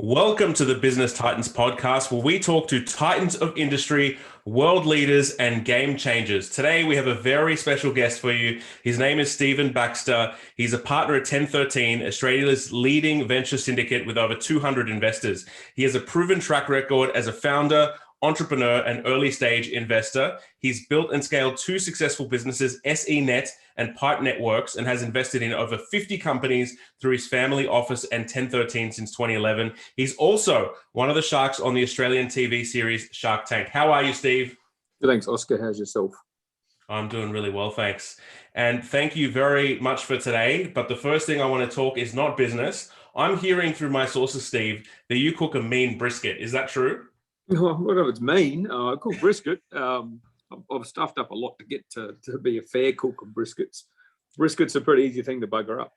Welcome to the Business Titans podcast, where we talk to titans of industry, world leaders, and game changers. Today, we have a very special guest for you. His name is Steve Baxter. He's a partner at 1013, Australia's leading venture syndicate with over 200 investors. He has a proven track record as a founder, entrepreneur, and early stage investor. He's built and scaled two successful businesses, isnt and Pipe Networks, and has invested in over 50 companies through his family office and 1013 since 2011. He's also one of the sharks on the Australian TV series Shark Tank. How are you, Steve? Thanks, Oscar. How's yourself? I'm doing really well, thanks. And thank you very much for today. But the first thing I want to talk is not business. I'm hearing through my sources, Steve, that you cook a mean brisket. Is that true? Well, whatever it's mean. I cook brisket. I've stuffed up a lot to get to be a fair cook of briskets. Brisket's a pretty easy thing to bugger up.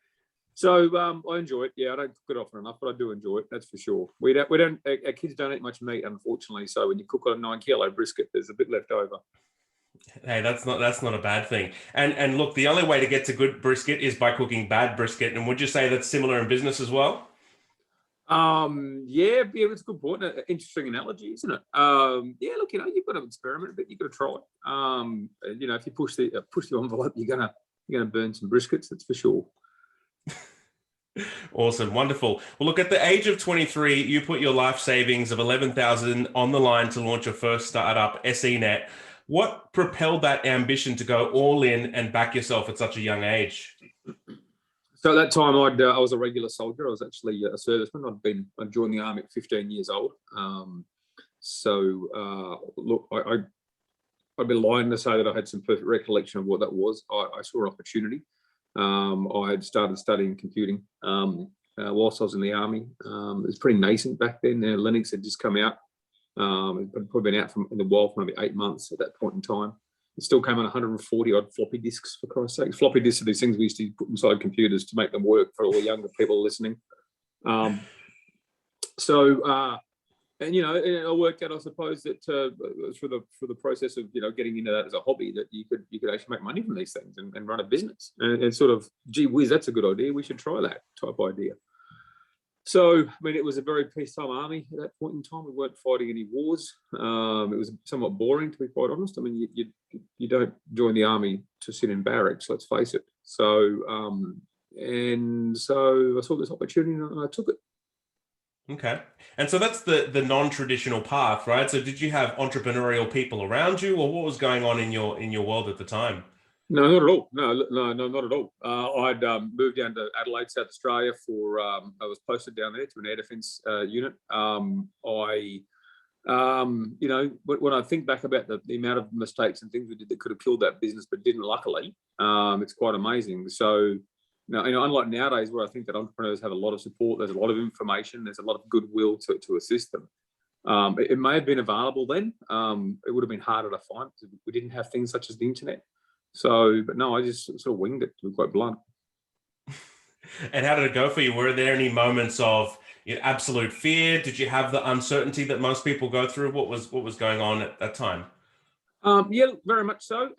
So I enjoy it. Yeah, I don't cook it often enough, but I do enjoy it. That's for sure. We don't. Our kids don't eat much meat, unfortunately. So when you cook on a 9-kilo brisket, there's a bit left over. Hey, that's not a bad thing. And look, the only way to get to good brisket is by cooking bad brisket. And would you say that's similar in business as well? Yeah, it's a good point. Interesting analogy, isn't it? Yeah, look, you've got to experiment a bit. You've got to try it. If you push the envelope, you're gonna burn some briskets. That's for sure. Awesome, wonderful. Well, look, at the age of 23, you put your life savings of 11,000 on the line to launch your first startup, isnt. What propelled that ambition to go all in and back yourself at such a young age? So at that time, I was a regular soldier. I was actually a serviceman. I joined the army at 15 years old. Look, I'd be lying to say that I had some perfect recollection of what that was. I saw an opportunity. I had started studying computing whilst I was in the army. It was pretty nascent back then. Linux had just come out. It had probably been out in the wild for maybe 8 months at that point in time. It still came on 140 odd floppy disks, for Christ's sake. Floppy disks are these things we used to put inside computers to make them work for all the younger people listening. And I worked out, I suppose, that for the process of getting into that as a hobby, that you could actually make money from these things and run a business. And sort of, gee whiz, that's a good idea. We should try that type idea. So, it was a very peacetime army at that point in time. We weren't fighting any wars. It was somewhat boring, to be quite honest. You don't join the army to sit in barracks, let's face it. So I saw this opportunity and I took it. Okay. And so that's the non-traditional path, right? So did you have entrepreneurial people around you, or what was going on in your world at the time? No, not at all. No, not at all. I'd moved down to Adelaide, South Australia I was posted down there to an air defence unit. When I think back about the amount of mistakes and things we did that could have killed that business, but didn't, luckily, it's quite amazing. So, unlike nowadays where I think that entrepreneurs have a lot of support, there's a lot of information, there's a lot of goodwill to assist them. It may have been available then. It would have been harder to find because we didn't have things such as the internet. So, but no, I just sort of winged it, to be quite blunt. And how did it go for you? Were there any moments of absolute fear? Did you have the uncertainty that most people go through? What was going on at that time? Yeah, very much so.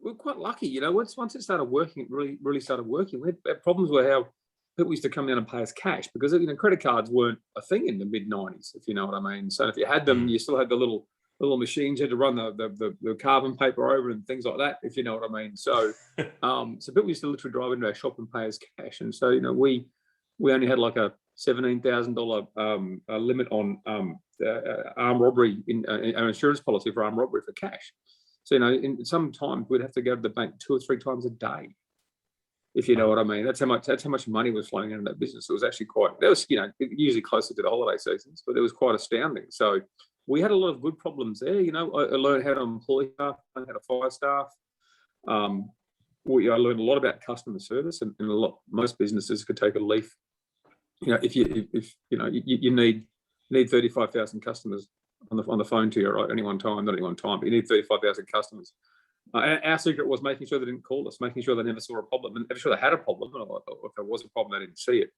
We're quite lucky, once it started working, it really started working. We had problems with how people used to come down and pay us cash because credit cards weren't a thing in the mid-90s, if you know what I mean. So if you had them, you still had the little machines. You had to run the carbon paper over and things like that, if you know what I mean. So so people used to literally drive into our shop and pay us cash. And so we only had like a $17,000 limit on armed robbery in our insurance policy for armed robbery for cash. So in some time we'd have to go to the bank 2 or 3 times a day, if you know what I mean. That's how much money was flowing out of that business. It was actually usually closer to the holiday seasons, but it was quite astounding. So we had a lot of good problems there. I learned how to employ staff, I learned how to fire staff. I learned a lot about customer service, and most businesses could take a leaf. If you need 35,000 customers on the phone to you at any one time, not any one time, but you need 35,000 customers. Our secret was making sure they didn't call us, making sure they never saw a problem, and making sure they had a problem, or if there was a problem, they didn't see it.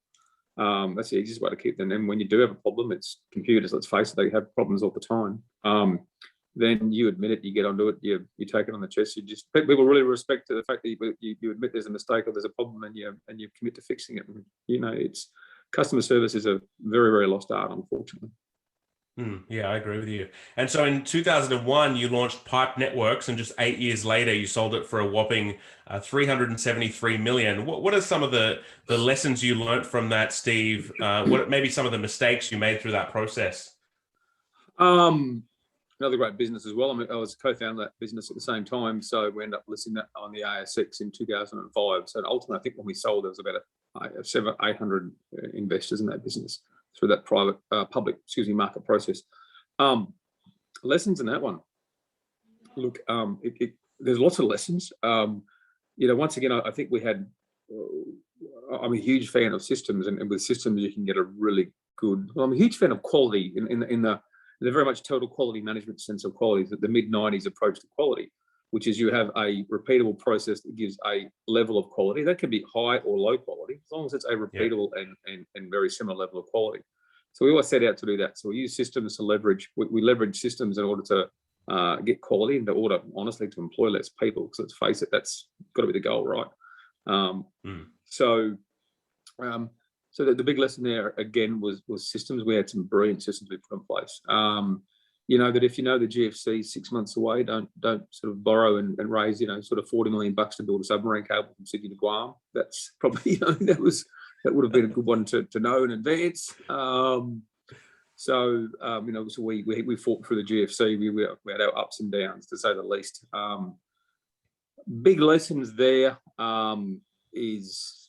That's the easiest way to keep them. And when you do have a problem, it's computers, let's face it, they have problems all the time. Then you admit it, you get onto it, you take it on the chest. People really respect the fact that you admit there's a mistake or there's a problem, and you commit to fixing it. And, customer service is a very, very lost art, unfortunately. Yeah, I agree with you. And so in 2001, you launched Pipe Networks, and just 8 years later, you sold it for a whopping 373 million. What are some of the lessons you learned from that, Steve? What maybe some of the mistakes you made through that process? Another great business as well. I mean, I was co-founder of that business at the same time, so we ended up listing that on the ASX in 2005. So ultimately, I think when we sold, there was about 800 investors in that business through that public market process. Lessons in that one. Look, there's lots of lessons. Once again, I think we had. I'm a huge fan of systems, and with systems, you can get a really good. Well, I'm a huge fan of quality in the very much total quality management sense of quality, the mid-90s approach to quality, which is you have a repeatable process that gives a level of quality. That can be high or low quality, as long as it's a repeatable and very similar level of quality. So we always set out to do that. So we use systems to leverage, we leverage systems in order to get quality, and in order, honestly, to employ less people, because let's face it, that's got to be the goal, right? So the big lesson there again was systems. We had some brilliant systems we put in place. That if you know the GFC is 6 months away, don't sort of borrow and raise sort of $40 million to build a submarine cable from Sydney to Guam. That's probably that would have been a good one to know in advance. So we fought through the GFC. We had our ups and downs, to say the least. Big lessons there is.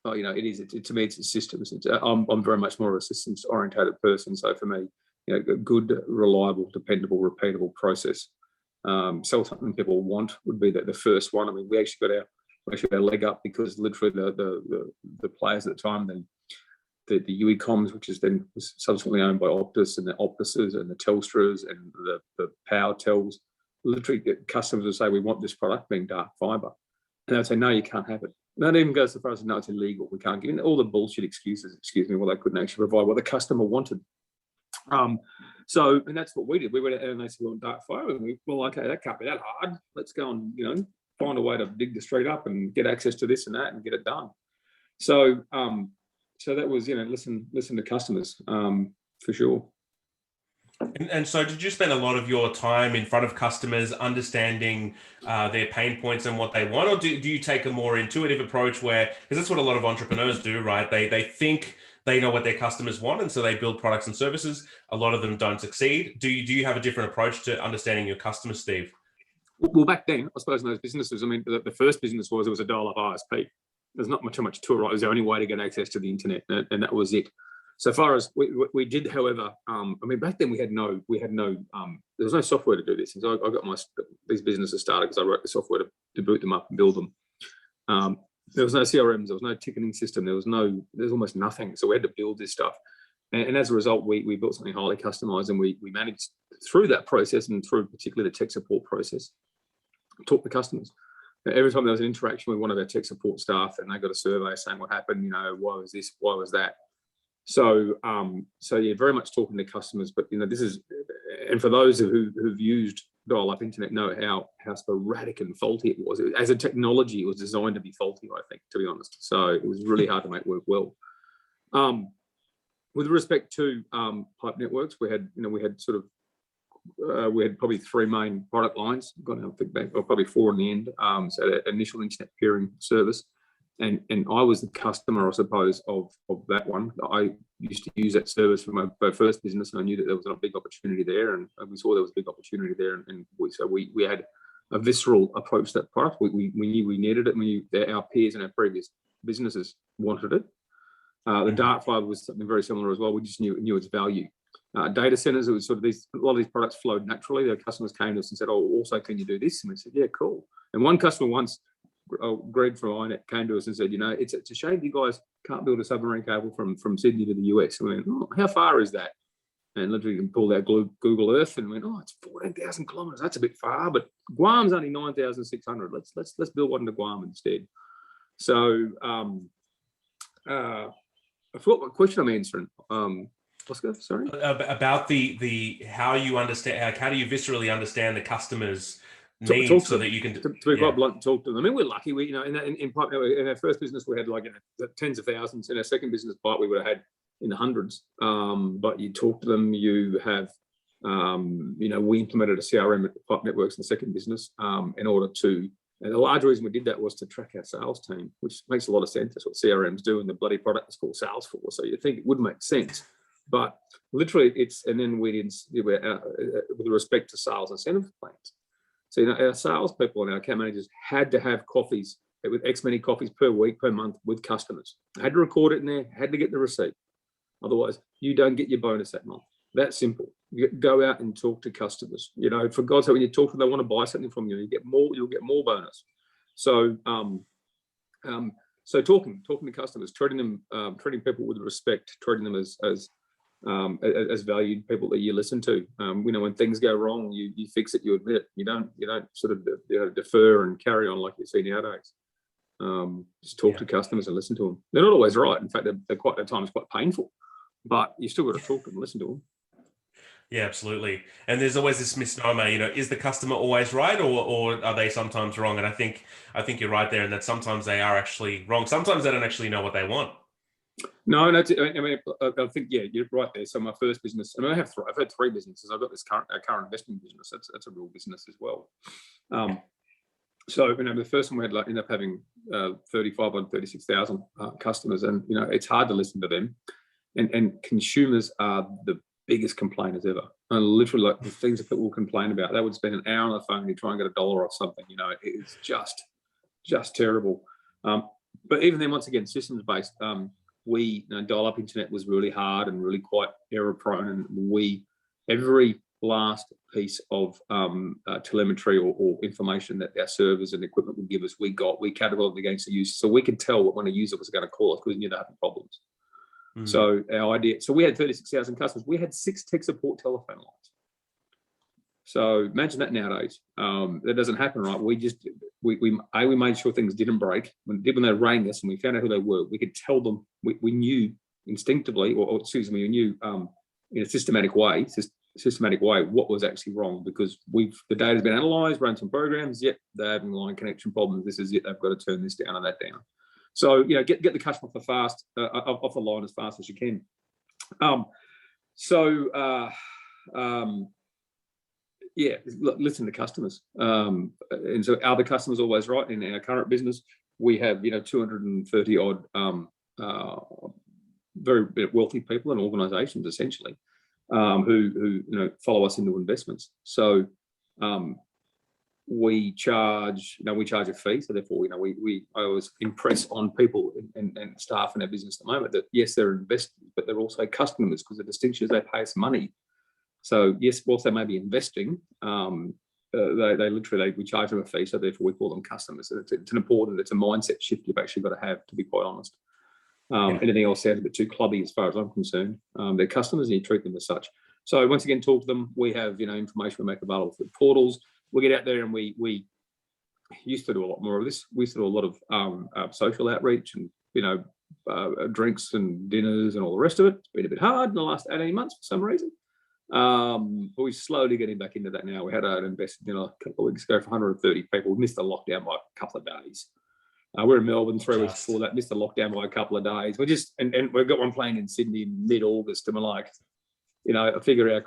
To me, it's systems. I'm very much more of a systems-orientated person. So for me, a good, reliable, dependable, repeatable process. Sell something people want would be the first one. I mean, we actually got our leg up because literally the players at the time, then the Uecoms, which is then subsequently owned by Optus, and the Optuses and the Telstras and the Power Tels, literally customers would say, we want this product being dark fibre. And they'd say, no, you can't have it. That even goes so far as no, it's illegal. We can't give all the bullshit excuses. Well, they couldn't actually provide what the customer wanted. And that's what we did. We went out and they said, well, dark fibre. And okay, that can't be that hard. Let's go and find a way to dig the street up and get access to this and that and get it done. So that was listen to customers for sure. And so did you spend a lot of your time in front of customers understanding their pain points and what they want? Or do you take a more intuitive approach where, because that's what a lot of entrepreneurs do, right? They think they know what their customers want, and so they build products and services. A lot of them don't succeed. Do you have a different approach to understanding your customers, Steve? Well, back then, I suppose in those businesses, I mean, the first business it was a dial-up ISP. There's not much to it, right? It was the only way to get access to the internet, and that was it. So far as we did, however, back then we had no, there was no software to do this. And so I got these businesses started because I wrote the software to boot them up and build them. There was no CRMs, there was no ticketing system, there's almost nothing. So we had to build this stuff. And as a result, we built something highly customized, and we managed through that process, and through particularly the tech support process, talk to customers. Every time there was an interaction with one of our tech support staff and they got a survey saying what happened, why was this, why was that? So very much talking to customers, but this is, and for those who've used dial-up internet know how sporadic and faulty it was. As a technology, it was designed to be faulty, I think, to be honest. So it was really hard to make work well. With respect to Pipe Networks, we had probably three main product lines. Got our feedback, or probably four in the end. So the initial internet peering service. And I was the customer, I suppose, of that one. I used to use that service for my first business, and I knew that there was a big opportunity there, and we saw there was a big opportunity there, and so we had a visceral approach to that product. We knew we needed it, and we knew that our peers in our previous businesses wanted it. The dark fibre was something very similar as well. We just knew its value. Data centers, it was sort of a lot of these products flowed naturally. The customers came to us and said, "Oh, also, can you do this?" And we said, "Yeah, cool." And one customer once, Greg from isnt, came to us and said, it's a shame you guys can't build a submarine cable from Sydney to the US. And we went, "Oh, how far is that?" And literally pulled out Google Earth and went, "Oh, it's 14,000 kilometers. That's a bit far, but Guam's only 9,600. Let's build one to Guam instead." So I forgot what question I'm answering. Oscar, sorry. About the how you understand, how do you viscerally understand the customer's needs so that you can to be quite blunt, talk to them. I mean, we're lucky. We, in our first business, we had like tens of thousands. In our second business, we would have had in the hundreds. But you talk to them. You have, we implemented a CRM at Pipe Networks in the second business in order to. And the large reason we did that was to track our sales team, which makes a lot of sense. That's what CRMs do, and the bloody product is called Salesforce. So you think it would make sense, but literally and then we did with respect to sales incentive plans. So our salespeople and our account managers had to have coffees with X many coffees per week, per month with customers. Had to record it in there, had to get the receipt. Otherwise, you don't get your bonus that month. That's simple. You go out and talk to customers. For God's sake, when you talk to them, they want to buy something from you. You'll get more bonus. So, so talking to customers, treating people with respect, treating them as valued people that you listen to. When things go wrong, you fix it, you admit it. You don't sort of defer and carry on like you see nowadays. Just talk to customers and listen to them. They're not always right. In fact, they're quite at times quite painful, but you still got to talk to them, listen to them. Yeah, absolutely. And there's always this misnomer, is the customer always right, or are they sometimes wrong? And I think you're right there, in that sometimes they are actually wrong. Sometimes they don't actually know what they want. No, I think you're right there. So my first business, I've had three businesses. I've got this current investment business. That's a real business as well. So the first one we had ended up having 35 or 36,000 customers, and it's hard to listen to them. And consumers are the biggest complainers ever. And literally, like the things that people complain about, they would spend an hour on the phone to try and get $1 off something. It's just terrible. But even then, once again, systems based. Dial-up internet was really hard and really quite error prone, and every last piece of telemetry or information that our servers and equipment would give us, we cataloged against the user, so we could tell when a user was going to call us because we knew they had problems. So we had 36,000 customers. We had 6 tech support telephone lines. So imagine that nowadays. That doesn't happen, right? We made sure things didn't break. When they rang us and we found out who they were, we could tell them. We knew instinctively, we knew in a systematic way what was actually wrong, because the data's been analysed, run some programs. Yep, they're having line connection problems. This is it. They've got to turn this down and that down. So get the customer off the line as fast as you can. Listen to customers. And so are the customers always right? In our current business, we have 230 odd very wealthy people and organisations essentially who follow us into investments. So we charge a fee. So therefore, I always impress on people and staff in our business at the moment that yes, they're investors, but they're also customers, because the distinction is they pay us money. So yes, whilst they may be investing, we charge them a fee. So therefore, we call them customers. So it's a mindset shift you've actually got to have, to be quite honest. Anything else sounds a bit too clubby as far as I'm concerned. They're customers and you treat them as such. So once again, talk to them. We have information we make available through portals. We get out there and we used to do a lot more of this. We used to do a lot of social outreach and drinks and dinners and all the rest of it. It's been a bit hard in the last 18 months for some reason. But we're slowly getting back into that now. We had an investment a couple of weeks ago for 130 people. We missed the lockdown by a couple of days. We're in Melbourne 3 weeks before that, missed the lockdown by a couple of days. And we've got one playing in Sydney in mid-August, and we're like, I figure our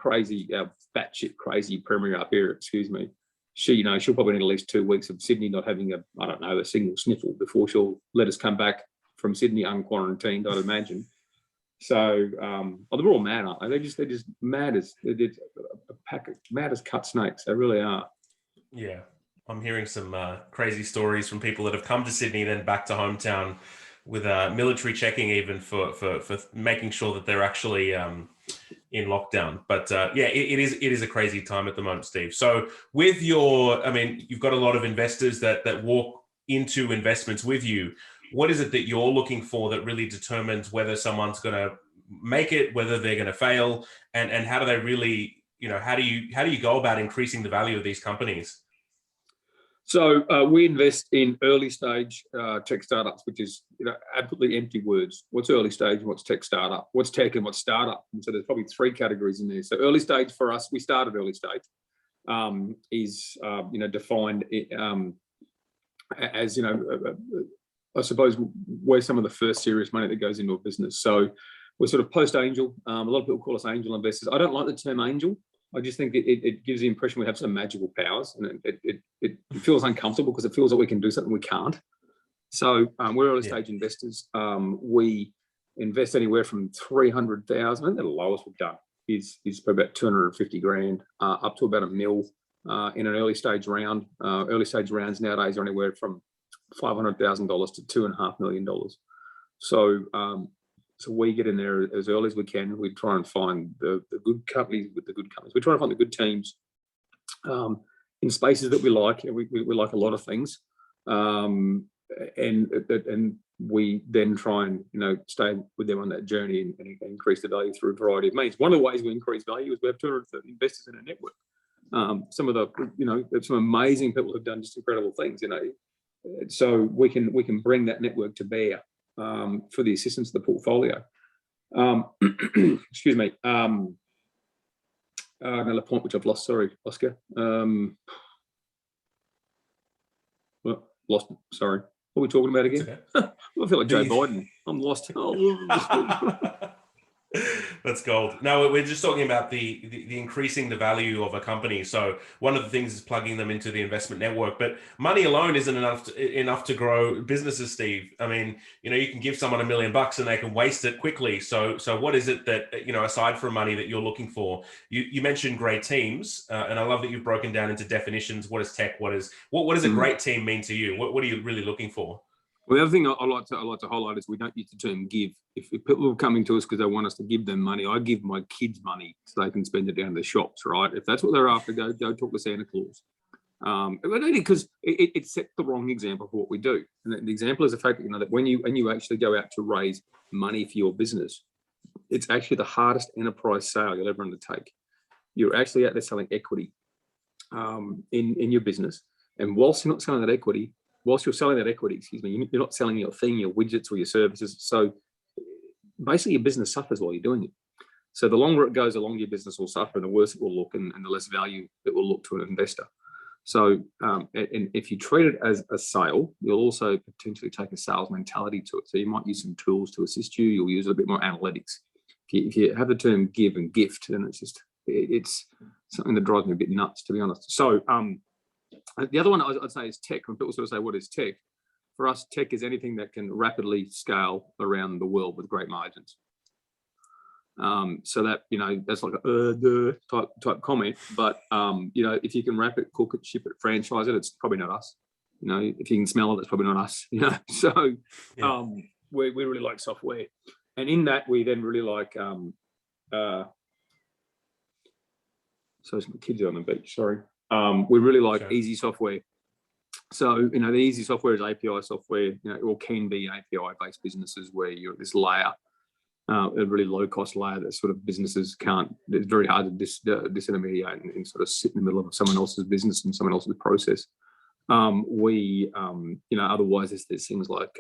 batshit crazy premier up here, excuse me, she'll probably need at least 2 weeks of Sydney not having a single sniffle before she'll let us come back from Sydney unquarantined, I'd imagine. So, they're all mad, aren't they? They're just mad as a pack of mad as cut snakes. They really are. Yeah, I'm hearing some crazy stories from people that have come to Sydney, then back to hometown with military checking, even for making sure that they're actually in lockdown. But it is a crazy time at the moment, Steve. So with you've got a lot of investors that walk into investments with you. What is it that you're looking for that really determines whether someone's going to make it, whether they're going to fail, and how do they really, how do you go about increasing the value of these companies? So we invest in early stage tech startups, which is absolutely empty words. What's early stage and what's tech startup? What's tech and what's startup? And so there's probably 3 categories in there. So early stage for us, we started early stage. is defined as I suppose we're some of the first serious money that goes into a business. So we're sort of post-angel. A lot of people call us angel investors. I don't like the term angel. I just think it gives the impression we have some magical powers, and it feels uncomfortable because it feels like we can do something we can't. So we're early stage investors. We invest anywhere from 300,000. I think the lowest we've done is probably about 250 grand, up to about $1 million in an early stage round. Early stage rounds nowadays are anywhere from $500,000 to $2.5 million. So we get in there as early as we can. We try and find the good companies with the good companies. We try to find the good teams in spaces that we like. We like a lot of things, and we then try and stay with them on that journey and increase the value through a variety of means. One of the ways we increase value is we have 230 investors in our network. Some of the some amazing people have done just incredible things. So we can bring that network to bear for the assistance of the portfolio. Excuse me. Another point which I've lost. Sorry, Oscar. Lost. Sorry. What are we talking about again? Okay. I feel like Joe Biden. I'm lost. That's gold. No, we're just talking about the increasing the value of a company. So one of the things is plugging them into the investment network, but money alone isn't enough to grow businesses, Steve. I mean, you can give someone $1 million and they can waste it quickly. So what is it that, aside from money, that you're looking for? You mentioned great teams, and I love that you've broken down into definitions. What is tech? What does a great team mean to you? What are you really looking for? Well, the other thing I like to highlight is we don't use the term give. If people are coming to us because they want us to give them money, I give my kids money so they can spend it down in the shops, right? If that's what they're after, go talk to Santa Claus. But only because it sets the wrong example for what we do. And the example is the fact that that when you actually go out to raise money for your business, it's actually the hardest enterprise sale you'll ever undertake. You're actually out there selling equity in your business, and whilst you're not selling that equity. Whilst you're selling that equity, you're not selling your thing, your widgets or your services. So basically your business suffers while you're doing it. So the longer it goes, the longer your business will suffer and the worse it will look and the less value it will look to an investor. So and if you treat it as a sale, you'll also potentially take a sales mentality to it. So you might use some tools to assist you. You'll use a bit more analytics. If you have the term give and gift, and it's something that drives me a bit nuts, to be honest. So the other one I'd say is tech. When people sort of say, what is tech? For us, tech is anything that can rapidly scale around the world with great margins. So that, that's like a type comment. But, if you can wrap it, cook it, ship it, franchise it, it's probably not us. If you can smell it, it's probably not us. So we really like software. And in that, we then really like, so some kids are on the beach, sorry. We really like easy software. So, the easy software is API software, or can be API-based businesses where you're at this layer, a really low-cost layer that sort of businesses can't, it's very hard to disintermediate and sort of sit in the middle of someone else's business and someone else's process. Otherwise there's things like,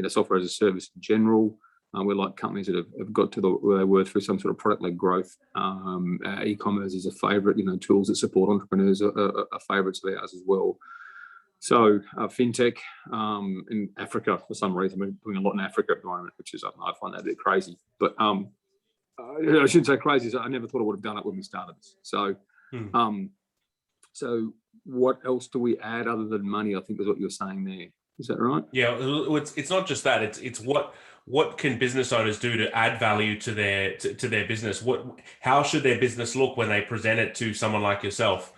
software as a service in general. We're like companies that have got to where they were through some sort of product-led growth. E-commerce is a favorite, tools that support entrepreneurs are favorites of ours as well. So fintech in Africa, for some reason, we're doing a lot in Africa at the moment, which is, I find that a bit crazy. But I shouldn't say crazy, so I never thought I would have done it when we started this. So, so what else do we add other than money, I think is what you're saying there. Is that right? Yeah, it's not just that. It's what can business owners do to add value to their business? How should their business look when they present it to someone like yourself?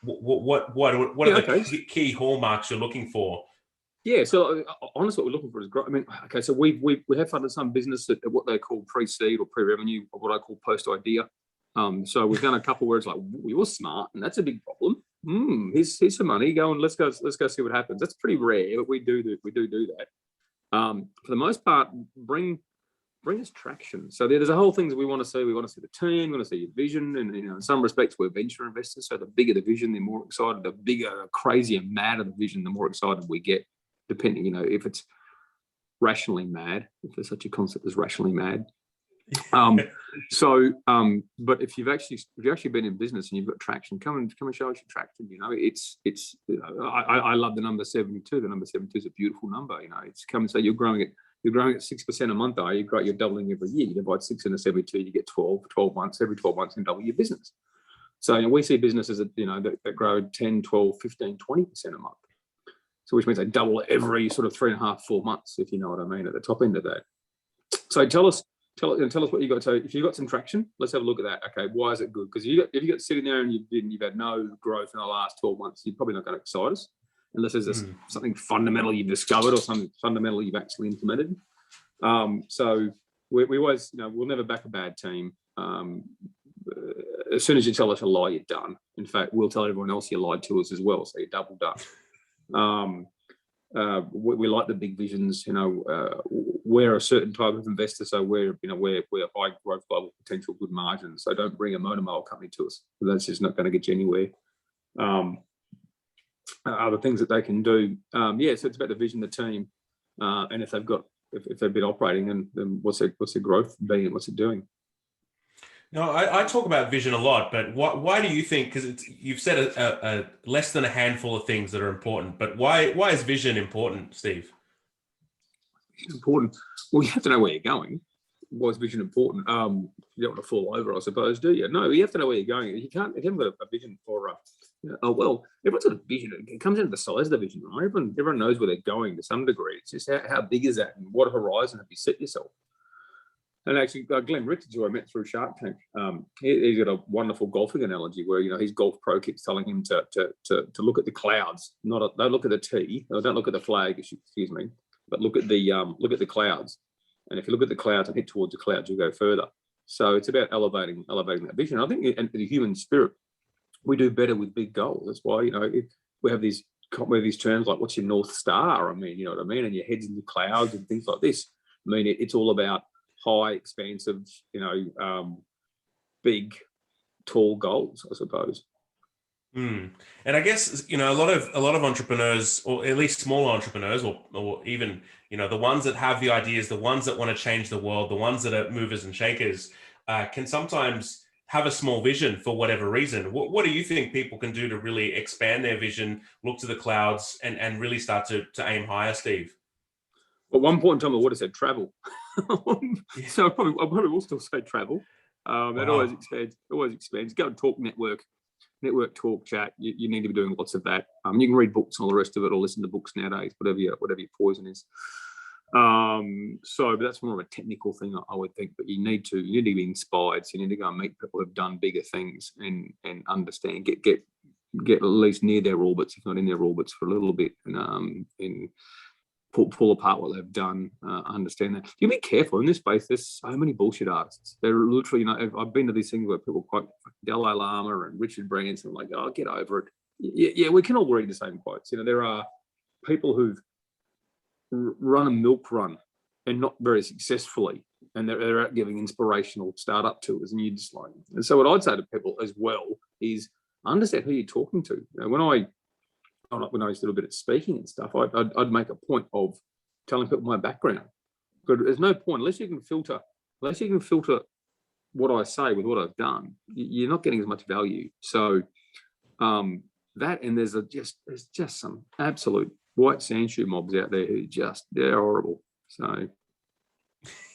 What are the key hallmarks you're looking for? Yeah, so honestly, what we're looking for is growth. I mean, okay, so we have funded some business at what they call pre-seed or pre-revenue, or what I call post-idea. So we've done a couple where it's like, we were smart, and that's a big problem. Here's some money. Go and let's go see what happens. That's pretty rare, but we do that. For the most part, bring us traction. So there's a whole thing that we want to see. We want to see the team. We want to see your vision. And in some respects, we're venture investors. So the bigger the vision, the more excited. The bigger, crazier, madder the vision, the more excited we get. Depending, if it's rationally mad, if there's such a concept as rationally mad. But if you've actually been in business and you've got traction, come and show us your traction. I love the number 72. The number 72 is a beautiful number. It's come and say you're growing at 6% a month. You're doubling every year. You divide 6 into 72, you get 12 months. Every 12 months, you double your business. So we see businesses that grow 10, 12, 15, 20% a month. So which means they double every sort of 3.5, 4 months, if you know what I mean, at the top end of that. So tell us what you got. So if you've got some traction, let's have a look at that. Okay, why is it good? Because if you got sitting there and you've had no growth in the last 12 months, you're probably not going to excite us unless there's something fundamental you've discovered or something fundamental you've actually implemented. So we always, we'll never back a bad team. As soon as you tell us a lie, you're done. In fact, we'll tell everyone else you lied to us as well, so you're double done. We like the big visions. We're a certain type of investor, so we're high growth, global potential, good margins. So don't bring a motor company to us. That's just not going to get you anywhere. Other things that they can do. So it's about the vision, the team, and if they've been operating, then what's their growth being? What's it doing? No, I talk about vision a lot, but why do you think? Because you've said a less than a handful of things that are important, but why is vision important, Steve? Important. Well, you have to know where you're going. Why is vision important? You don't want to fall over, I suppose, do you? No, you have to know where you're going. You can't. If you haven't got a vision for everyone's got a vision. It comes into the size of the vision, right? Everyone knows where they're going to some degree. It's just how big is that, and what horizon have you set yourself? And actually, Glenn Richards, who I met through Shark Tank, he's got a wonderful golfing analogy where his golf pro keeps telling him to look at the clouds, don't look at the tee, or don't look at the flag, excuse me, but look at the clouds. And if you look at the clouds and head towards the clouds, you'll go further. So it's about elevating that vision. I think, and the human spirit, we do better with big goals. That's why we have these terms like, what's your North Star? I mean, you know what I mean, and your head's in the clouds and things like this. I mean, it's all about high, expansive, big, tall goals, I suppose. And I guess a lot of entrepreneurs, or at least small entrepreneurs, or even the ones that have the ideas, the ones that want to change the world, the ones that are movers and shakers, can sometimes have a small vision for whatever reason. What do you think people can do to really expand their vision, look to the clouds, and really start to aim higher, Steve? At one point in time, I would have said travel. So I probably will still say travel. That always expands. Go and talk, network talk, chat. You need to be doing lots of that. You can read books and all the rest of it, or listen to books nowadays, whatever your poison is. But that's more of a technical thing, I would think. But you need to be inspired. So you need to go and meet people who've done bigger things and understand, get at least near their orbits, if not in their orbits, for a little bit, and pull apart what they've done, understand that. You be careful in this space. There's so many bullshit artists. They're literally, I've been to these things where people quote Dalai Lama and Richard Branson, like, oh, get over it. Yeah, we can all read the same quotes. There are people who've run a milk run and not very successfully, and they're out giving inspirational startup tours, and you just like. And so what I'd say to people as well is understand who you're talking to. When I used to do a bit of speaking and stuff, I'd make a point of telling people my background. But there's no point unless you can filter what I say with what I've done. You're not getting as much value. So that, and there's just some absolute white sandshoe mobs out there who they're horrible. So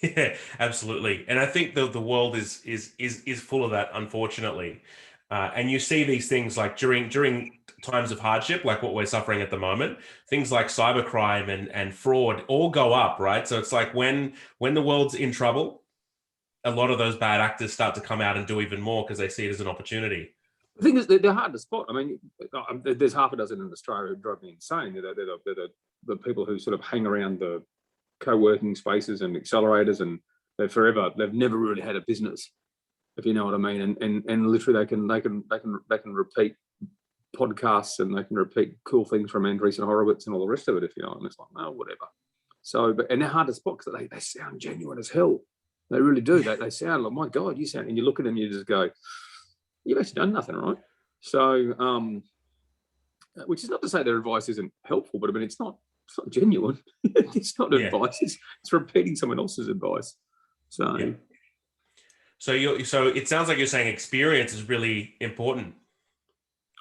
yeah, absolutely. And I think the world is full of that, unfortunately. And you see these things like during times of hardship, like what we're suffering at the moment, things like cybercrime and fraud all go up, right? So it's like when the world's in trouble, a lot of those bad actors start to come out and do even more because they see it as an opportunity. The thing is, they're hard to spot. I mean, there's half a dozen in Australia who drive me insane. They're the people who sort of hang around the co-working spaces and accelerators, and they've never really had a business, if you know what I mean. And literally they can repeat podcasts, and they can repeat cool things from Andreessen Horowitz and all the rest of it, if you know. And it's like, oh, whatever. So, and they're hard to spot because they sound genuine as hell. They really do. They sound like, my God, you sound, and you look at them, you just go, you've actually done nothing, right? So, which is not to say their advice isn't helpful, but I mean, it's not genuine. It's not advice. It's repeating someone else's advice. So, So it sounds like you're saying experience is really important.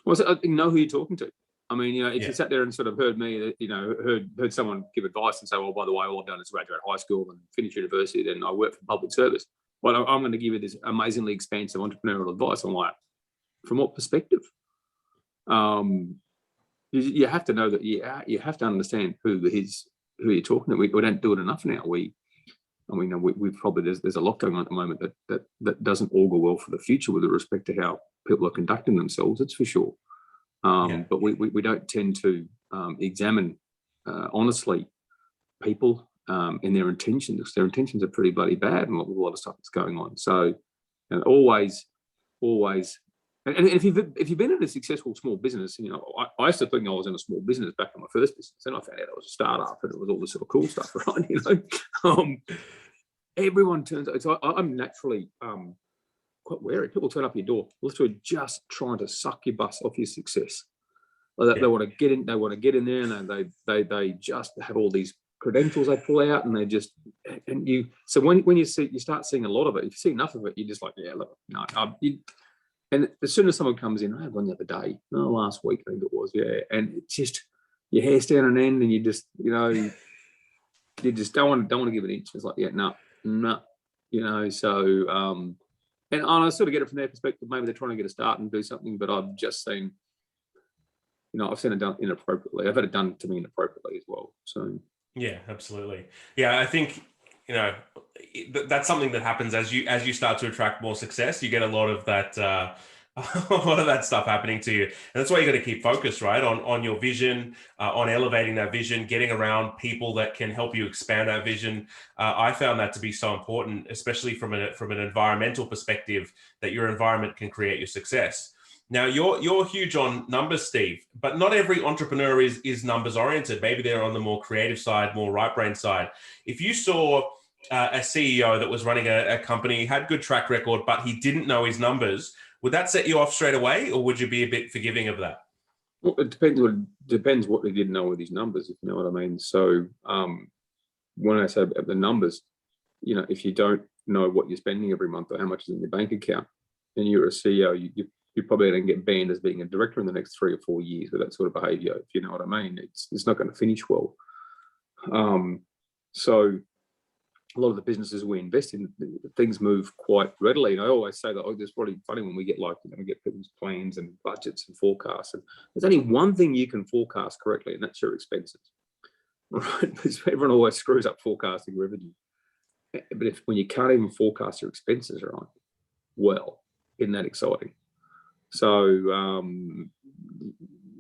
Well, so, you know who you're talking to. I mean, if Yeah. you sat there and sort of heard me, heard someone give advice and say, "Well, by the way, all I've done is graduate high school and finish university, then I work for public service." Well, I'm going to give you this amazingly expansive entrepreneurial advice. I'm like, from what perspective? You have to know that you have to understand who you're talking to. We don't do it enough now. We probably there's a lot going on at the moment that doesn't augur well for the future with respect to how people are conducting themselves. It's for sure. But we don't tend to examine honestly people and their intentions. Their intentions are pretty bloody bad, and a lot of stuff that's going on. So, and always. And if you've been in a successful small business, I used to think I was in a small business back in my first business. Then I found out I was a startup, and it was all this sort of cool stuff, right? Everyone turns. So I'm naturally quite wary. People turn up your door, literally just trying to suck your bus off your success. They want to get in. They want to get in there, and they just have all these credentials they pull out, and they just you. So when you start seeing a lot of it, if you see enough of it, you're just like, yeah, look, no. And as soon as someone comes in, I had one the other day, last week I think it was, and it's just your hair's down an end, and you just you just don't want to give an inch. It's like, no. So and I sort of get it from their perspective. Maybe they're trying to get a start and do something, but I've just seen, I've seen it done inappropriately. I've had it done to me inappropriately as well. So yeah, absolutely. Yeah, I think that's something that happens as you start to attract more success. You get a lot of that a lot of that stuff happening to you, and that's why you got to keep focused, right, on your vision, on elevating that vision, getting around people that can help you expand that vision. I found that to be so important, especially from an environmental perspective, that your environment can create your success. Now, you're huge on numbers, Steve, but not every entrepreneur is numbers oriented. Maybe they're on the more creative side, more right brain side. If you saw a CEO that was running a company, had good track record, but he didn't know his numbers, would that set you off straight away, or would you be a bit forgiving of that? Well, it depends what he didn't know with his numbers, if you know what I mean. So when I say about the numbers, if you don't know what you're spending every month or how much is in your bank account, and you're a CEO, you're probably going to get banned as being a director in the next 3 or 4 years with that sort of behaviour, if you know what I mean. It's not going to finish well. So a lot of the businesses we invest in, things move quite readily. And I always say that, it's probably funny when we get we get people's plans and budgets and forecasts. And there's only one thing you can forecast correctly, and that's your expenses. Right? Because everyone always screws up forecasting revenue. But when you can't even forecast your expenses right, well, isn't that exciting? So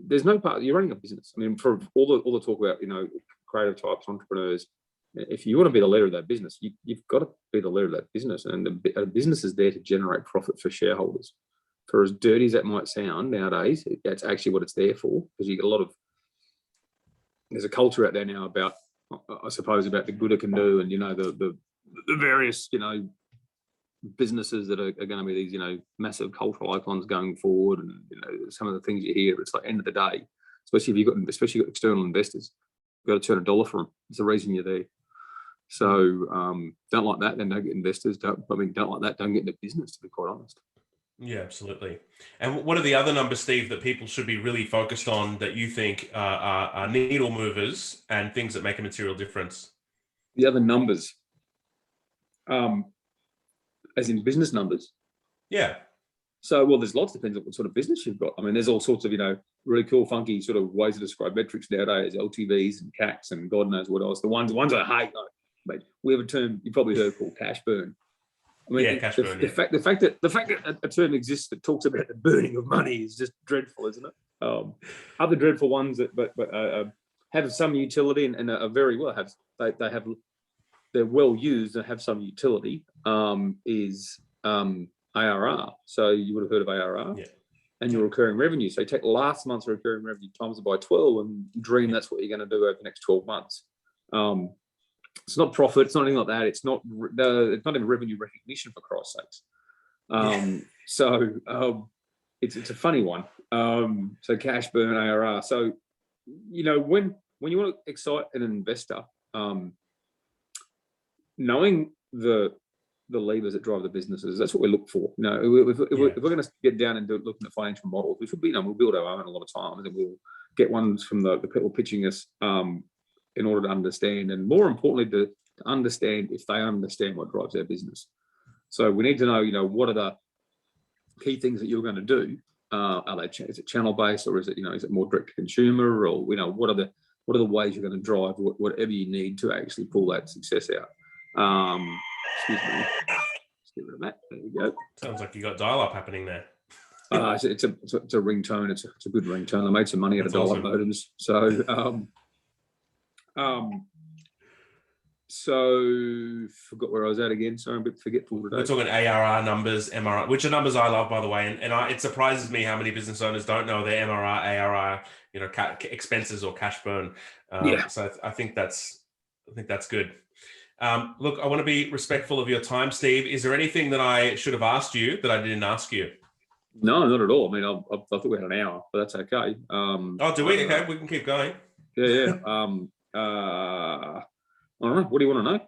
there's no part. You're running a business. I mean, for all the talk about creative types, entrepreneurs. If you want to be the leader of that business, you've got to be the leader of that business, and a business is there to generate profit for shareholders. For as dirty as that might sound nowadays, that's actually what it's there for. Because you get there's a culture out there now about, I suppose, about the good it can do, and the various businesses that are going to be these massive cultural icons going forward, and some of the things you hear. It's like, end of the day, especially if you've got external investors, you've got to turn $1 for them. It's the reason you're there. So don't like that, then don't get investors. Don't like that, don't get into business, to be quite honest. Yeah, absolutely. And what are the other numbers, Steve, that people should be really focused on that you think are needle movers and things that make a material difference? The other numbers, as in business numbers? Yeah. So, well, there's lots, depends on what sort of business you've got. I mean, there's all sorts of, really cool, funky sort of ways to describe metrics nowadays, LTVs and CACs and God knows what else. The ones I hate, mate, we have a term you probably heard called cash burn. I mean, cash burn. The fact that a term exists that talks about the burning of money is just dreadful, isn't it? Other dreadful ones that have some utility and are very well they're well used and have some utility. Is ARR. So you would have heard of ARR. Yeah. And your recurring revenue. So you take last month's recurring revenue times it by 12 and dream that's what you're going to do over the next 12 months. It's not profit. It's not anything like that. It's not even revenue recognition, for Christ's sakes. So it's a funny one. So cash burn, ARR. So, when you want to excite an investor, knowing the the levers that drive the businesses. That's what we look for. You know, if we're going to get down and looking at financial models, which will be, you know, we'll build our own a lot of times, and we'll get ones from the people pitching us in order to understand, and more importantly, to understand if they understand what drives their business. So we need to know, you know, what are the key things that you're going to do. Is it channel based, or is it, you know, is it more direct to consumer, or, you know, what are the ways you're going to drive whatever you need to actually pull that success out. Excuse me. Let's get rid of that. There we go. Sounds like you got dial-up happening there. It's a ringtone. It's a good ringtone. I made some money out of dial-up modems. So forgot where I was at again. Sorry, I'm a bit forgetful today. We're talking ARR numbers, MRR, which are numbers I love, by the way. And it surprises me how many business owners don't know their MRR, ARR, you know, expenses or cash burn. So I think that's good. Look, I want to be respectful of your time, Steve. Is there anything that I should have asked you that I didn't ask you? No, not at all. I mean, I thought we had an hour, but that's okay. Do we? Okay, we can keep going. Yeah. I don't know. What do you want to know?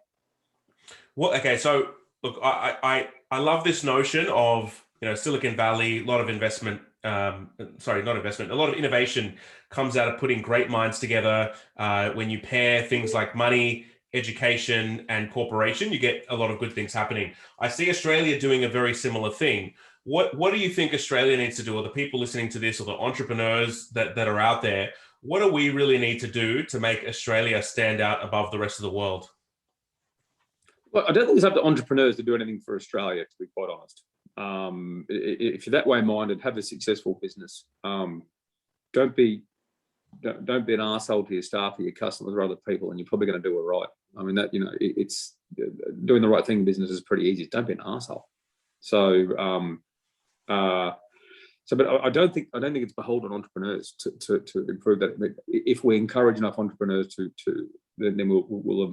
Well, okay. So look, I love this notion of, you know, Silicon Valley, a lot of investment, a lot of innovation comes out of putting great minds together. When you pair things like money, education, and corporation, you get a lot of good things happening. I see Australia doing a very similar thing. What do you think Australia needs to do, or the people listening to this, or the entrepreneurs that are out there? What do we really need to do to make Australia stand out above the rest of the world? Well, I don't think it's up to entrepreneurs to do anything for Australia, to be quite honest. If you're that way minded, have a successful business. Don't be an arsehole to your staff or your customers or other people, and you're probably going to do it right. I mean, that, you know, it's doing the right thing in business is pretty easy. Don't be an arsehole. But I don't think it's beholden on entrepreneurs to improve that. If we encourage enough entrepreneurs then we'll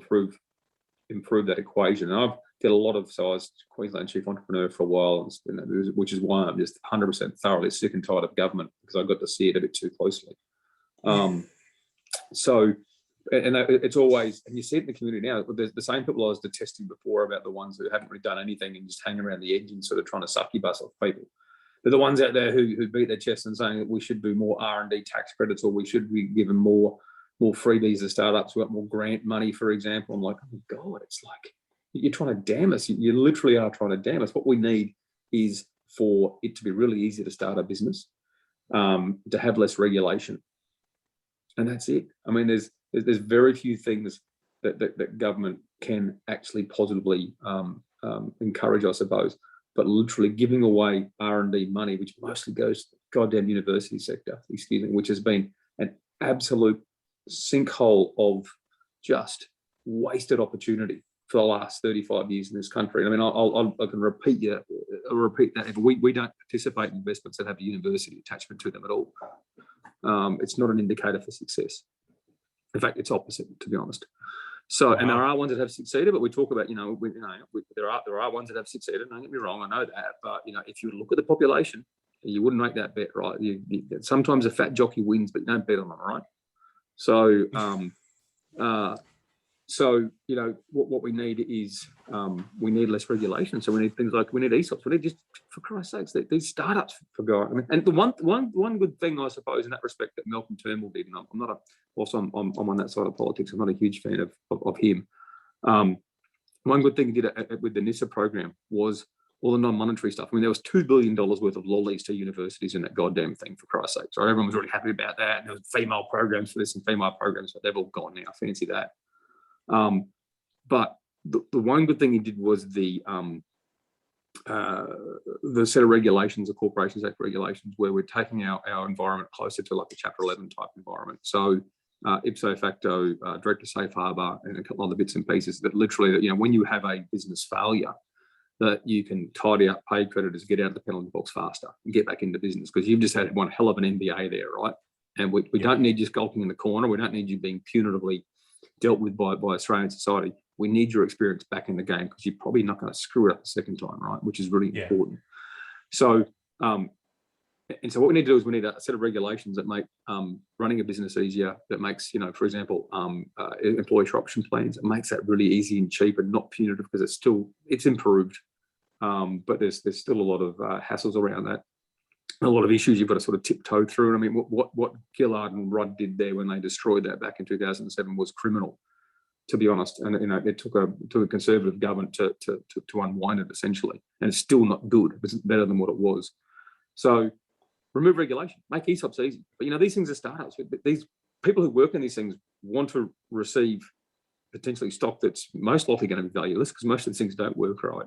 improve that equation. And I was Queensland chief entrepreneur for a while, which is why I'm just 100% thoroughly sick and tired of government, because I got to see it a bit too closely. It's always, and you see it in the community now, there's the same people I was detesting before about the ones who haven't really done anything and just hang around the edge and sort of trying to succubus off people. They're the ones out there who beat their chest and saying that we should do more R&D tax credits, or we should be given more freebies to startups. We want more grant money, for example. I'm like, oh God, it's like you're trying to damn us. You literally are trying to damn us. What we need is for it to be really easy to start a business, to have less regulation, and that's it. I mean, there's very few things that government can actually positively encourage, I suppose. But literally giving away R&D money, which mostly goes to the goddamn university sector, which has been an absolute sinkhole of just wasted opportunity for the last 35 years in this country. I mean, I can repeat that. We don't participate in investments that have a university attachment to them at all. It's not an indicator for success. In fact, it's opposite, to be honest. So, and there are ones that have succeeded, but we talk about, there are ones that have succeeded. Don't get me wrong, I know that, but if you look at the population, you wouldn't make that bet, right? Sometimes a fat jockey wins, but you don't bet on them, right? So, what we need is we need less regulation. So we need things like, we need ESOPs. We need, just for Christ's sakes, these startups for God. I mean, and the one good thing, I suppose, in that respect that Malcolm Turnbull did, and I'm not I'm on that side of politics. I'm not a huge fan of him. One good thing he did with the NISA program was all the non-monetary stuff. I mean, there was $2 billion worth of lollies to universities in that goddamn thing, for Christ's sake. So everyone was really happy about that. And there was female programs for this and female programs, but they've all gone now. Fancy that. But the one good thing he did was the set of regulations, the Corporations Act regulations, where we're taking our environment closer to like a Chapter 11 type environment. So ipso facto, director safe harbor, and a couple other bits and pieces that literally, when you have a business failure, that you can tidy up, pay creditors, get out of the penalty box faster and get back into business, because you've just had one hell of an MBA there, right? And we don't need you skulking in the corner. We don't need you being punitively dealt with by Australian society. We need your experience back in the game, because you're probably not going to screw it up the second time, right? Which is really important. So And so what we need to do is we need a set of regulations that make running a business easier, that makes, for example, employee share option plans. It makes that really easy and cheap and not punitive, because it's improved. But there's still a lot of hassles around that, a lot of issues you've got to sort of tiptoe through. And I mean, what Gillard and Rudd did there when they destroyed that back in 2007 was criminal, to be honest. And it took a conservative government to unwind it, essentially. And it's still not good. It's better than what it was. So remove regulation, make ESOPs easy. But these things are startups. These people who work in these things want to receive potentially stock that's most likely going to be valueless, because most of these things don't work right.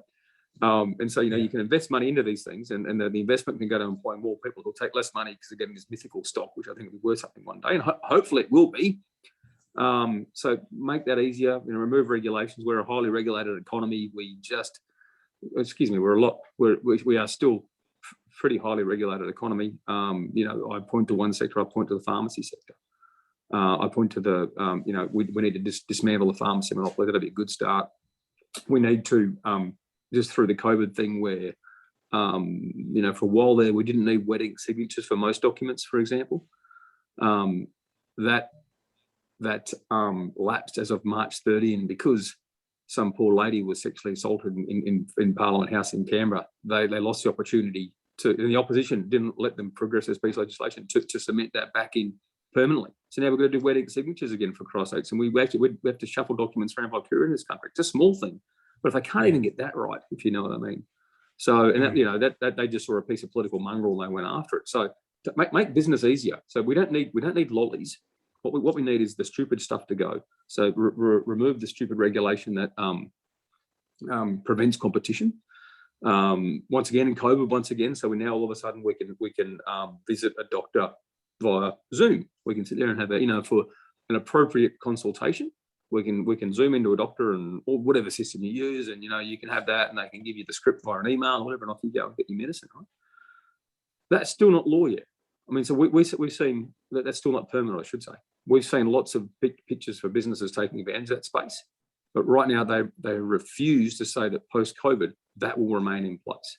And so you can invest money into these things, and the investment can go to employing more people who'll take less money because they're getting this mythical stock, which I think will be worth something one day, and hopefully it will be. So make that easier. Remove regulations. We're a highly regulated economy. We are still pretty highly regulated economy. I point to one sector. I point to the pharmacy sector. I point to the we need to dismantle the pharmacy monopoly. That'll be a good start. We need to just through the COVID thing, where for a while there we didn't need wedding signatures for most documents, for example. That lapsed as of March 30, and because some poor lady was sexually assaulted in Parliament House in Canberra, they lost the opportunity to, and the opposition didn't let them progress this piece of legislation to cement that back in permanently. So now we're going to do wedding signatures again, for Christ's sakes. And we have to shuffle documents around by period in this country. It's a small thing, but if they can't even get that right, if you know what I mean. So, and that they just saw a piece of political mongrel and they went after it. So to make business easier. So we don't need lollies. What we need is the stupid stuff to go. So remove the stupid regulation that prevents competition. Once again, in COVID, so we now all of a sudden we can visit a doctor via Zoom. We can sit there and have for an appropriate consultation. We can Zoom into a doctor or whatever system you use, and you can have that, and they can give you the script via an email or whatever, and off you go and get your medicine. Right? That's still not law yet. I mean, so we've seen that's still not permanent, I should say. We've seen lots of big pictures for businesses taking advantage of that space, but right now they refuse to say that post-COVID that will remain in place.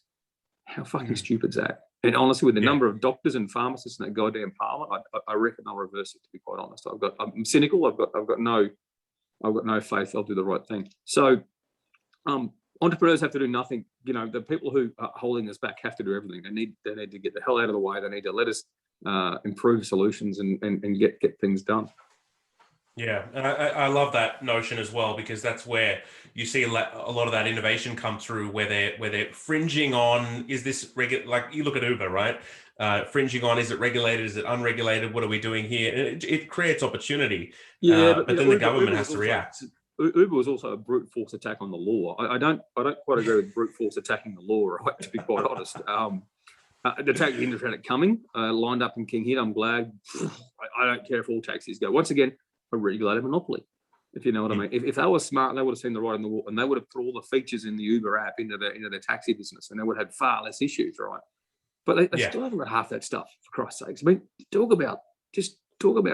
How fucking stupid is that? And honestly, with the number of doctors and pharmacists in that goddamn parliament, I reckon I'll reverse it. To be quite honest, I'm cynical. I've got no faith they'll do the right thing. So entrepreneurs have to do nothing. The people who are holding us back have to do everything. They need to get the hell out of the way. They need to let us improve solutions and get things done. Yeah, and I love that notion as well, because that's where you see a lot of that innovation come through, where they're fringing on, is this like you look at Uber, right? Fringing on, is it regulated? Is it unregulated? What are we doing here? It creates opportunity. Yeah, but then the government has to react. Uber was also a brute force attack on the law. I don't quite agree with brute force attacking the law, right? To be quite honest. The taxi industry had it coming, lined up in King Head. I'm glad. I don't care if all taxis go. Once again, a regulated monopoly, if you know what I mean. If they were smart, they would have seen the writing on the wall, and they would have put all the features in the Uber app into their taxi business, and they would have had far less issues, right? But they still haven't got half that stuff, for Christ's sakes. I mean, talk about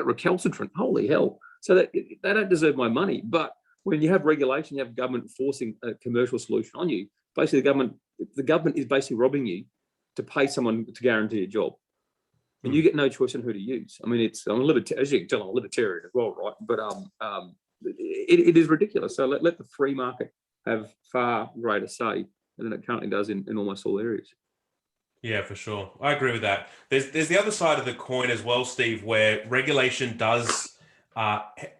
recalcitrant. Holy hell! So they don't deserve my money. But when you have regulation, you have government forcing a commercial solution on you. Basically, the government is basically robbing you to pay someone to guarantee a job. And you get no choice on who to use. I mean, I'm a libertarian, as you can tell, I'm a libertarian as well, right? But it is ridiculous. So let the free market have far greater say than it currently does in almost all areas. Yeah, for sure. I agree with that. There's the other side of the coin as well, Steve, where regulation does.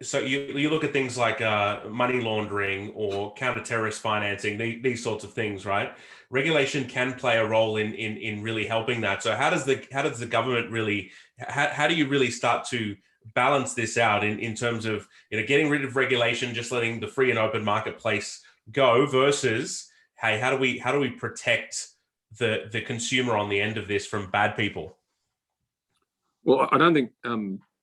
So you look at things like money laundering or counter-terrorist financing, these sorts of things, right? Regulation can play a role in really helping that. So how does the government really, how do you really start to balance this out in terms of getting rid of regulation, just letting the free and open marketplace go, versus, hey, how do we protect the consumer on the end of this from bad people? Well, I don't think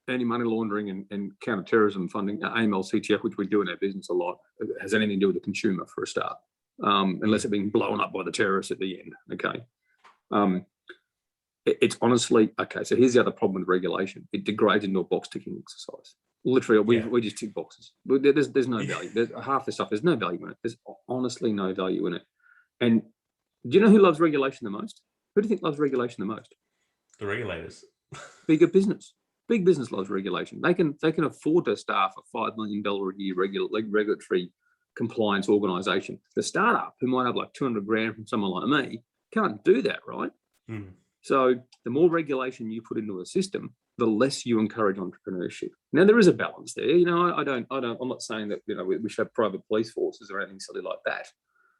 anti-money laundering and counter-terrorism funding, AML/CTF, which we do in our business a lot, has anything to do with the consumer for a start, unless it's being blown up by the terrorists at the end. Okay, it's honestly okay. So here's the other problem with regulation: it degrades into a box-ticking exercise. Literally, we just tick boxes. There's no value. Half the stuff, there's no value in it. There's honestly no value in it. And do you know who loves regulation the most? Who do you think loves regulation the most? The regulators. Big business loves regulation. They can afford to staff a $5 million a year regulatory compliance organization. The startup who might have like 200 grand from someone like me can't do that, right? Mm. So the more regulation you put into a system, the less you encourage entrepreneurship. Now there is a balance there. I'm not saying that we should have private police forces or anything silly like that.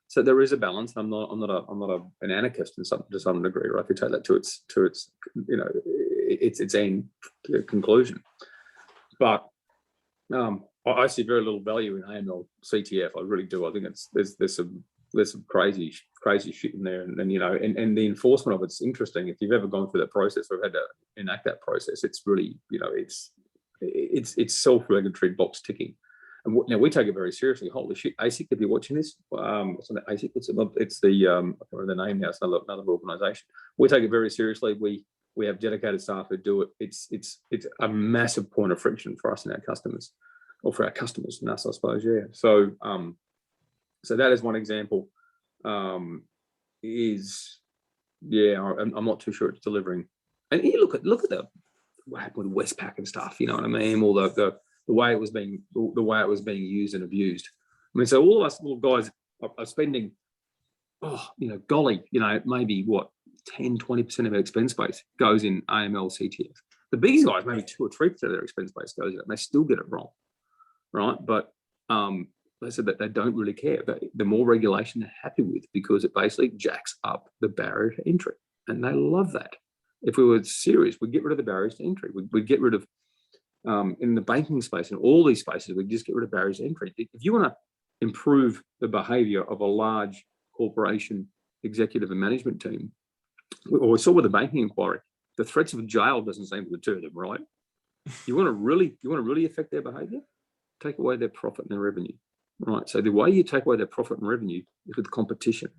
So there is a balance. I'm not an anarchist to some degree, right? If you take that to its end conclusion. But I see very little value in AML CTF. I really do. I think there's some crazy shit in there, and the enforcement of it's interesting. If you've ever gone through that process or had to enact that process, it's really it's self-regulatory box ticking. And now we take it very seriously. Holy shit, ASIC! If you're watching this, what's on the ASIC? It's the I can't remember the name now. It's another organisation. We take it very seriously. We have dedicated staff who do it. It's a massive point of friction for us and our customers, or for our customers and us, I suppose. Yeah. So that is one example. I'm not too sure it's delivering. And you look at what happened with Westpac and stuff. You know what I mean? All the way it was being used and abused. I mean, so all of us little guys are spending, maybe what 10-20% of our expense base goes in AML CTF. The biggest guys, maybe 2 or 3% of their expense base goes in it, and they still get it wrong, right? But they said that they don't really care. The more regulation they're happy with, because it basically jacks up the barrier to entry, and they love that. If we were serious, we'd get rid of the barriers to entry. We'd get rid of, in the banking space and all these spaces, we'd just get rid of barriers to entry. If you want to improve the behaviour of a large corporation executive and management team, or we saw with the banking inquiry, the threats of jail doesn't seem to deter them, right? You want to really affect their behaviour? Take away their profit and their revenue, right? So the way you take away their profit and revenue is with competition.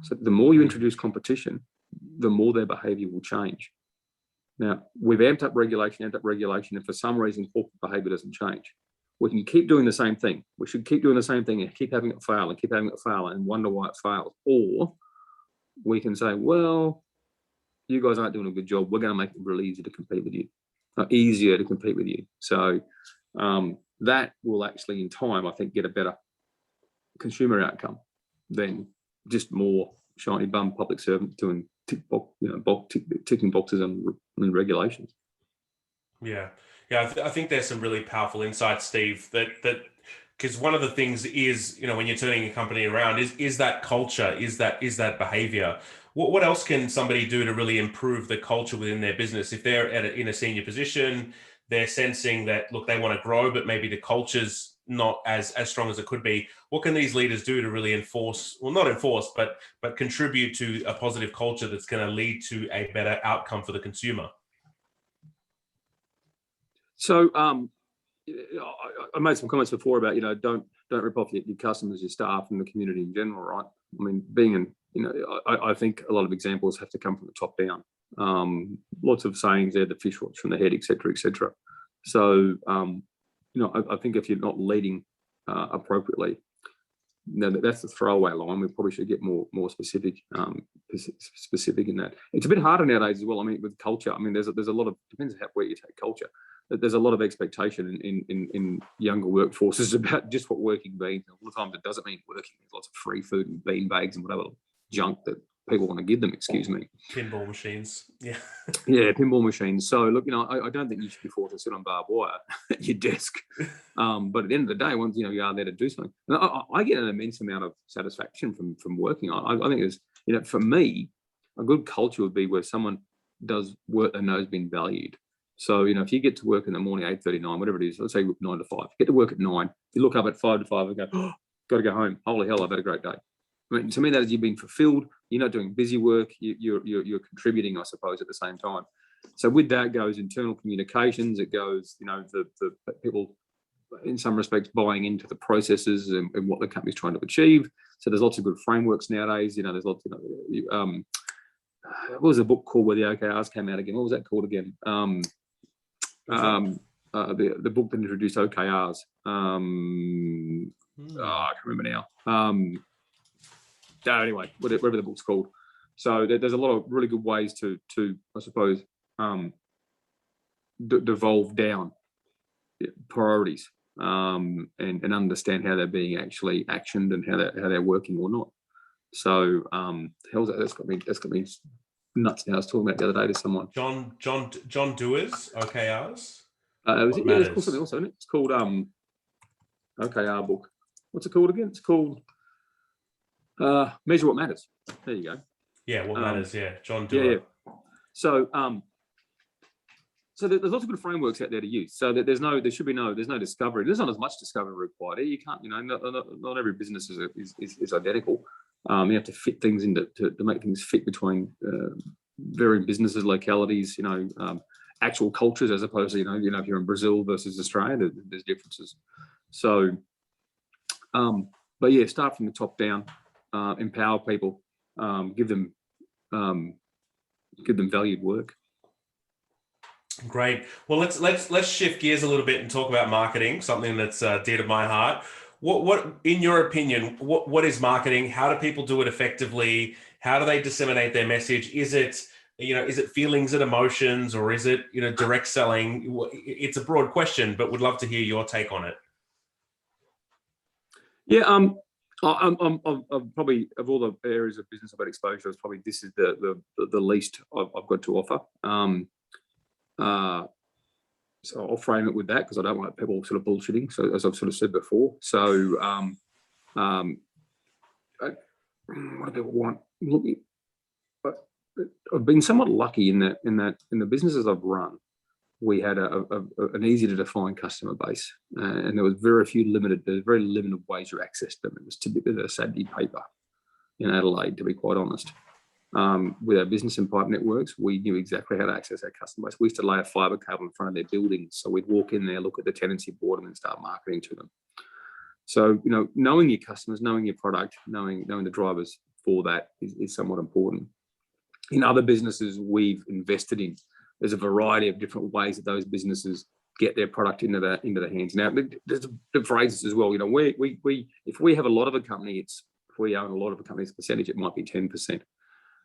So the more you introduce competition, the more their behaviour will change. Now, we've amped up regulation, and for some reason, corporate behaviour doesn't change. We can keep doing the same thing. We should keep doing the same thing and keep having it fail and wonder why it fails. Or we can say, well, you guys aren't doing a good job. We're going to make it really easier to compete with you. So that will actually, in time, I think, get a better consumer outcome than just more shiny bum public servants doing ticking boxes and regulations. Yeah. I think there's some really powerful insights, Steve, that because one of the things is, when you're turning a company around is that culture, is that behavior. What else can somebody do to really improve the culture within their business? If they're in a senior position, they're sensing that, look, they want to grow, but maybe the culture's not as strong as it could be. What can these leaders do to really but contribute to a positive culture that's going to lead to a better outcome for the consumer? So I made some comments before about, don't rip off your customers, your staff, and the community in general, right? I mean, I think a lot of examples have to come from the top down. Lots of sayings there, the fish watch from the head, et cetera, et cetera. So, I think if you're not leading appropriately, that's the throwaway line. We probably should get more specific in that. It's a bit harder nowadays as well. I mean, with culture, there's a lot of, depends on where you take culture. There's a lot of expectation in younger workforces about just what working means. A lot of times it doesn't mean working. There's lots of free food and bean bags and whatever junk that people want to give them, excuse me. Pinball machines. Yeah. Yeah, pinball machines. So look, I don't think you should be forced to sit on barbed wire at your desk. But at the end of the day, once you are there to do something, and I get an immense amount of satisfaction from working. I think there's, for me, a good culture would be where someone does work they know has been valued. So, if you get to work in the morning, 8:39, whatever it is, let's say 9 to 5, get to work at 9, you look up at 5 to 5 and go, oh, got to go home. Holy hell, I've had a great day. To me, that is you've been fulfilled. You're not doing busy work. You're contributing, I suppose, at the same time. So with that goes internal communications. It goes, the people, in some respects, buying into the processes and what the company's trying to achieve. So there's lots of good frameworks nowadays. There's lots, what was the book called where the OKRs came out again? What was that called again? The book that introduced OKRs. I can't remember now. Anyway, whatever the book's called. So there's a lot of really good ways to I suppose, devolve down priorities, and understand how they're being actually actioned and how they're working or not. So hell's that? That's got me nuts now. I was talking about the other day to someone. John Dewar's OKRs. It's called something else, isn't it? It's called OKR book. What's it called again? It's called Measure What Matters. There you go. Yeah, What Matters. Yeah, John Dewar. Yeah. So so there's lots of good frameworks out there to use. So that there's no discovery. There's not as much discovery required. You can't, not every business is identical. You have to fit things to make things fit between varying businesses, localities, actual cultures, as opposed to, if you're in Brazil versus Australia, there's differences. So, but yeah, start from the top down, empower people, give them valued work. Great. Well, let's shift gears a little bit and talk about marketing, something that's dear to my heart. What in your opinion, what is marketing? How do people do it effectively? How do they disseminate their message? Is it feelings and emotions, or is it, direct selling? It's a broad question, but would love to hear your take on it. Yeah, I'm probably, of all the areas of business I've had exposure, is probably this is the least I've got to offer. So I'll frame it with that, because I don't like people sort of bullshitting. So, as I've sort of said before, so what do people want? I've been somewhat lucky in that in the businesses I've run, we had an easy to define customer base, and there was very limited ways to access them. It was typically the Saturday paper in Adelaide, to be quite honest. With our business and pipe networks, we knew exactly how to access our customer base. We used to lay a fibre cable in front of their buildings, so we'd walk in there, look at the tenancy board, and then start marketing to them. So, knowing your customers, knowing your product, knowing the drivers for that is somewhat important. In other businesses we've invested in, there's a variety of different ways that those businesses get their product into the hands. Now, there's the phrases as well. If we have a lot of a company, if we own a lot of a company's percentage, it might be 10%.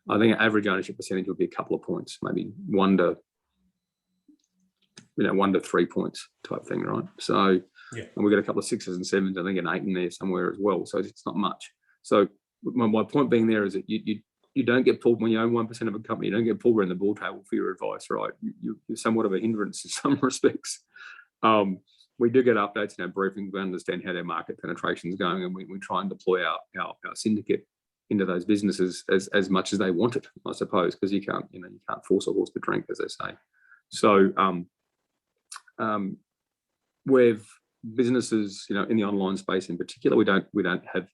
I think our average ownership percentage would be a couple of points, maybe 1 to 3 points type thing, right? So, yeah. And we got a couple of 6s and 7s, I think an 8 in there somewhere as well. So it's not much. So my point being there is that you don't get pulled when you own 1% of a company. You don't get pulled around the ball table for your advice, right? You're somewhat of a hindrance in some respects. We do get updates in our briefings. We understand how their market penetration is going, and we try and deploy our syndicate into those businesses as much as they want it, I suppose, because you can't force a horse to drink, as they say. So with businesses, in the online space in particular, we don't have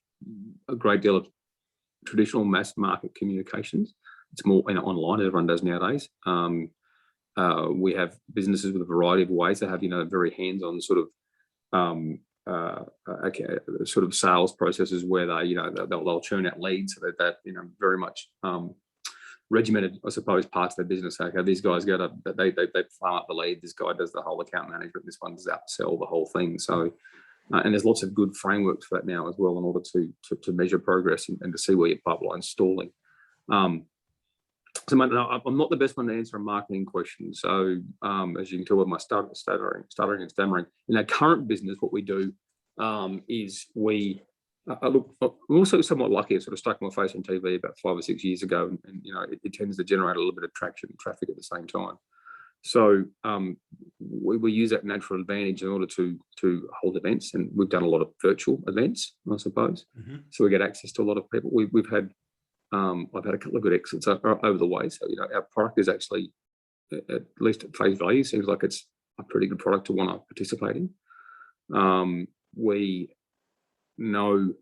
a great deal of traditional mass market communications. It's more online, as everyone does nowadays. We have businesses with a variety of ways. They have very hands-on sort of sales processes where they'll churn out leads, so that very much regimented, I suppose, parts of their business. Okay, these guys they farm up the lead. This guy does the whole account management. This one does upsell the whole thing. So, and there's lots of good frameworks for that now as well, in order to measure progress and to see where your pipeline's stalling. So, I'm not the best one to answer a marketing question. So, as you can tell with my stuttering and stammering, in our current business, what we do is we look. I'm also somewhat lucky. I sort of stuck my face on TV about 5 or 6 years ago, and it tends to generate a little bit of traction and traffic at the same time. So we use that natural advantage in order to hold events, and we've done a lot of virtual events, I suppose. Mm-hmm. So we get access to a lot of people. We've had. I've had a couple of good exits over the way. So, our product is actually, at least at face value, seems like it's a pretty good product to want to participate in. We know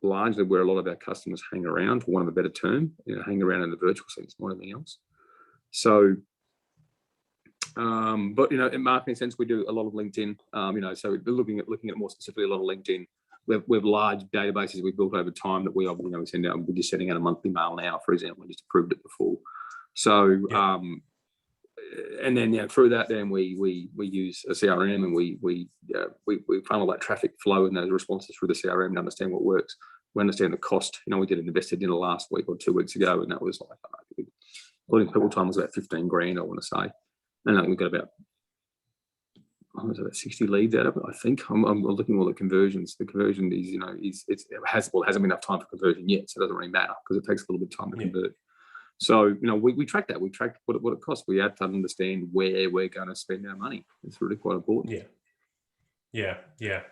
largely where a lot of our customers hang around, for want of a better term, hang around in the virtual sense more than anything else. So, but, in marketing sense, we do a lot of LinkedIn, so we're looking at more specifically a lot of LinkedIn. We have large databases we've built over time that we send out. We're just sending out a monthly mail now, for example. We just approved it before. So, yeah. And then through that, then we use a CRM, and we funnel that traffic flow and those responses through the CRM to understand what works. we understand the cost. We did an investor dinner last week or 2 weeks ago, and that was like, including people time was about 15 grand, I want to say. And I think we've got about 60 leads out of it, I think. I'm looking at all the conversions. The conversion is, it hasn't been enough time for conversion yet, so it doesn't really matter because it takes a little bit of time to convert. So, we track that. We track what it costs. We have to understand where we're going to spend our money. It's really quite important. Yeah,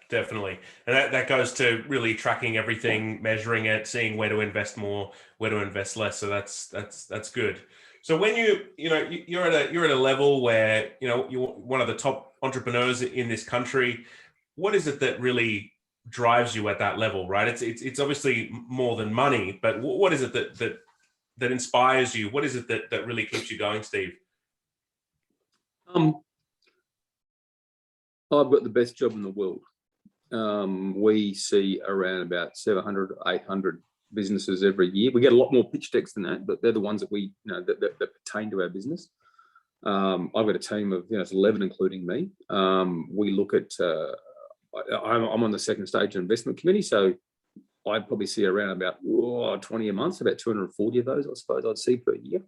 definitely. And that goes to really tracking everything, measuring it, seeing where to invest more, where to invest less. So that's good. So when you're at a level where you're one of the top entrepreneurs in this country, what is it that really drives you at that level, right? It's obviously more than money, but what is it that inspires you? What is it that really keeps you going, Steve? I've got the best job in the world. We see around about 700, 800 businesses every year. We get a lot more pitch decks than that, but they're the ones that we, that pertain to our business. I've got a team of, it's 11, including me. We look at, I'm on the second stage of investment committee, so I'd probably see around about 20 a month, about 240 of those, I suppose I'd see per year.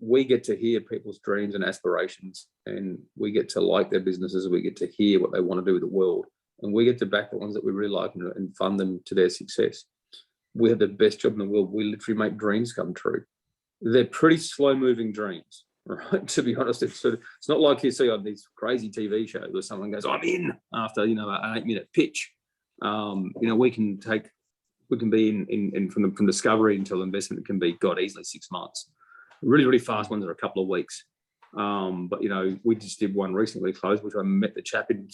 We get to hear people's dreams and aspirations, and we get to like their businesses. We get to hear what they want to do with the world, and we get to back the ones that we really like and fund them to their success. We have the best job in the world. We literally make dreams come true. They're pretty slow-moving dreams, right? To be honest, it's not like you see on these crazy TV shows where someone goes, "I'm in," after an 8-minute pitch. We can be in from discovery until investment. It can be easily 6 months. Really, really fast ones are a couple of weeks. But we just did one recently closed, which I met the chap in.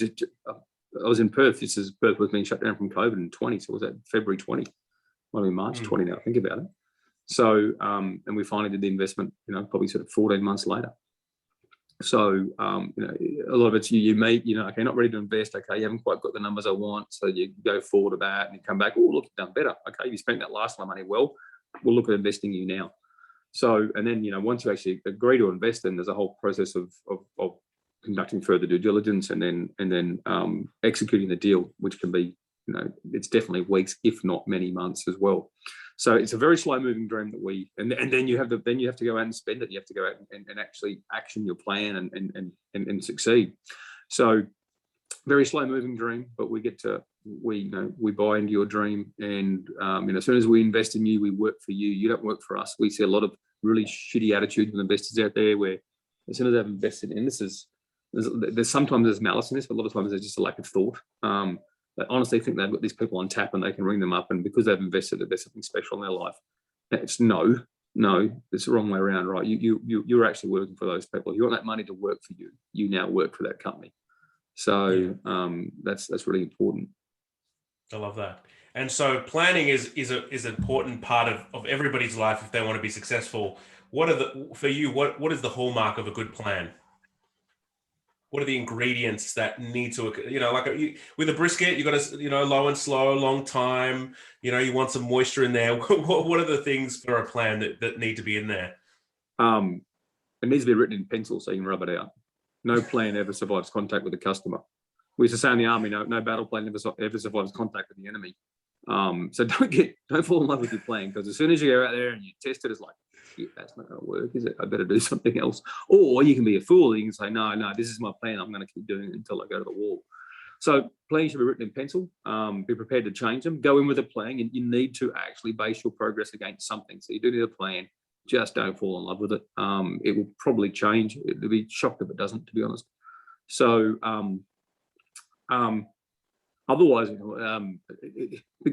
I was in Perth. Perth was being shut down from COVID in 20, so was that February 20? Might be March 20 now. Think about it. So, and we finally did the investment. Probably sort of 14 months later. So, a lot of it's you meet. Okay, not ready to invest. Okay, you haven't quite got the numbers I want, so you go forward to that, and you come back. Oh, look, you've done better. Okay, you spent that last money well. We'll look at investing you now. So, and then, once you actually agree to invest, then there's a whole process of conducting further due diligence and then executing the deal, which can be, it's definitely weeks, if not many months as well. So it's a very slow moving dream that and then you have to go out and spend it. You have to go out and actually action your plan and succeed. So very slow moving dream, but we buy into your dream, and as soon as we invest in you, we work for you. You don't work for us. We see a lot of really shitty attitudes with investors out there, where as soon as they've invested in there's sometimes malice in this, but a lot of times there's just a lack of thought. They honestly think they've got these people on tap and they can ring them up, and because they've invested, that there's something special in their life. It's no, it's the wrong way around, right? You're actually working for those people. You want that money to work for you. You now work for that company. So that's really important. I love that. And so planning is an important part of everybody's life if they want to be successful. What is the hallmark of a good plan? What are the ingredients that need to, with a brisket, you got to, low and slow, long time, you want some moisture in there. What are the things for a plan that need to be in there? It needs to be written in pencil so you can rub it out. No plan ever survives contact with the customer. We used to say in the army, no battle plan ever survives contact with the enemy. So don't fall in love with your plan, because as soon as you go out there and you test it, it's like, that's not going to work, is it? I better do something else. Or you can be a fool. You can say, no, this is my plan. I'm going to keep doing it until I go to the wall. So plans should be written in pencil. Be prepared to change them. Go in with a plan. You need to actually base your progress against something. So you do need a plan. Just don't fall in love with it. It will probably change. It'll be shocked if it doesn't, to be honest. So otherwise,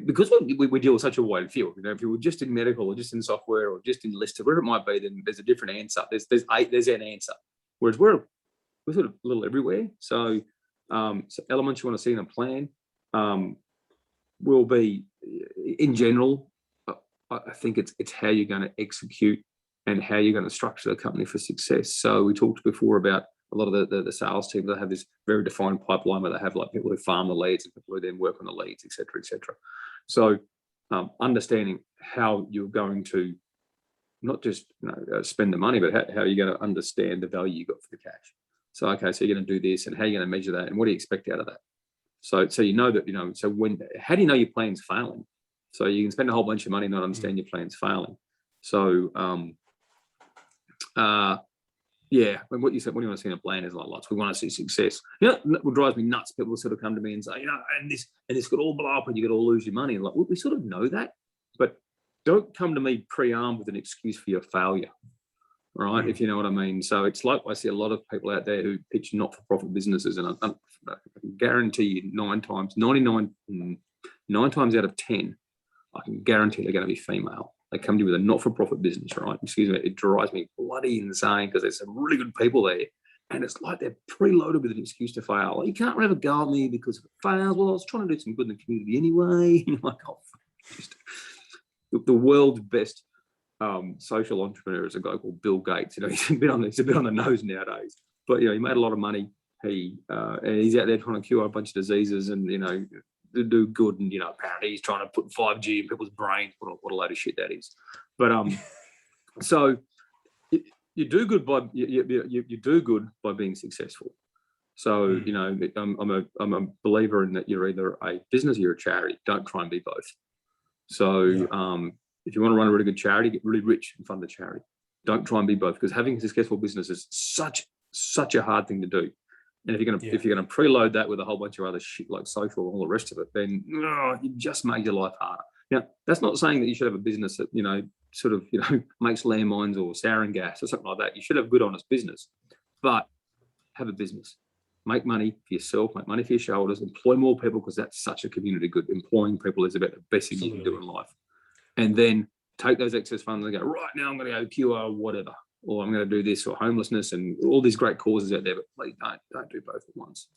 because we deal with such a wide field, if you were just in medical or just in software or just in listed, wherever it might be, then there's a different answer. There's an answer. Whereas we're sort of a little everywhere. So elements you want to see in a plan will be, in general, I think it's how you're going to execute and how you're going to structure the company for success. So we talked before about a lot of the sales team that have this very defined pipeline where they have like people who farm the leads and people who then work on the leads, et cetera, et cetera. So understanding how you're going to not just spend the money, but how you're going to understand the value you got for the cash. So, okay, so you're going to do this, and how are you going to measure that, and what do you expect out of that? So you know that, so how do you know your plan's failing? So you can spend a whole bunch of money and not understand your plan's failing. So, yeah, and what you said, what do you want to see in a plan is like lots. We want to see success. You know, what drives me nuts, people sort of come to me and say, you know, and this could all blow up and you could all lose your money. And like, we sort of know that, but don't come to me pre-armed with an excuse for your failure, right? If you know what I mean. So it's like I see a lot of people out there who pitch not-for-profit businesses, and I can guarantee you 9 times out of 10, I can guarantee they're going to be female. They come to you with a not-for-profit business, right? Excuse me, it drives me bloody insane because there's some really good people there, and it's like they're preloaded with an excuse to fail. Like, you can't have a go at me because if it fails. Well, I was trying to do some good in the community anyway. You're like, oh, just the world's best social entrepreneur is a guy called Bill Gates. You know, he's a bit on the nose nowadays, but you know, he made a lot of money. And he's out there trying to cure a bunch of diseases, and you know, to do good, and you know, apparently he's trying to put 5G in people's brains. What a load of shit that is. But so you do good by you do good by being successful. So you know, I'm a believer in that you're either a business or you're a charity. Don't try and be both. So if you want to run a really good charity, get really rich and fund the charity. Don't try and be both, because having a successful business is such a hard thing to do. And if you're gonna preload that with a whole bunch of other shit like social and all the rest of it, then you just made your life harder. Now, that's not saying that you should have a business that, you know, sort of, you know, makes landmines or sarin gas or something like that. You should have a good, honest business, but have a business. Make money for yourself, make money for your shareholders, employ more people, because that's such a community good. Employing people is about the best thing you can do in life. And then take those excess funds and go, right now I'm going to go cure whatever, or I'm going to do this, or homelessness, and all these great causes out there. But please don't do both at once.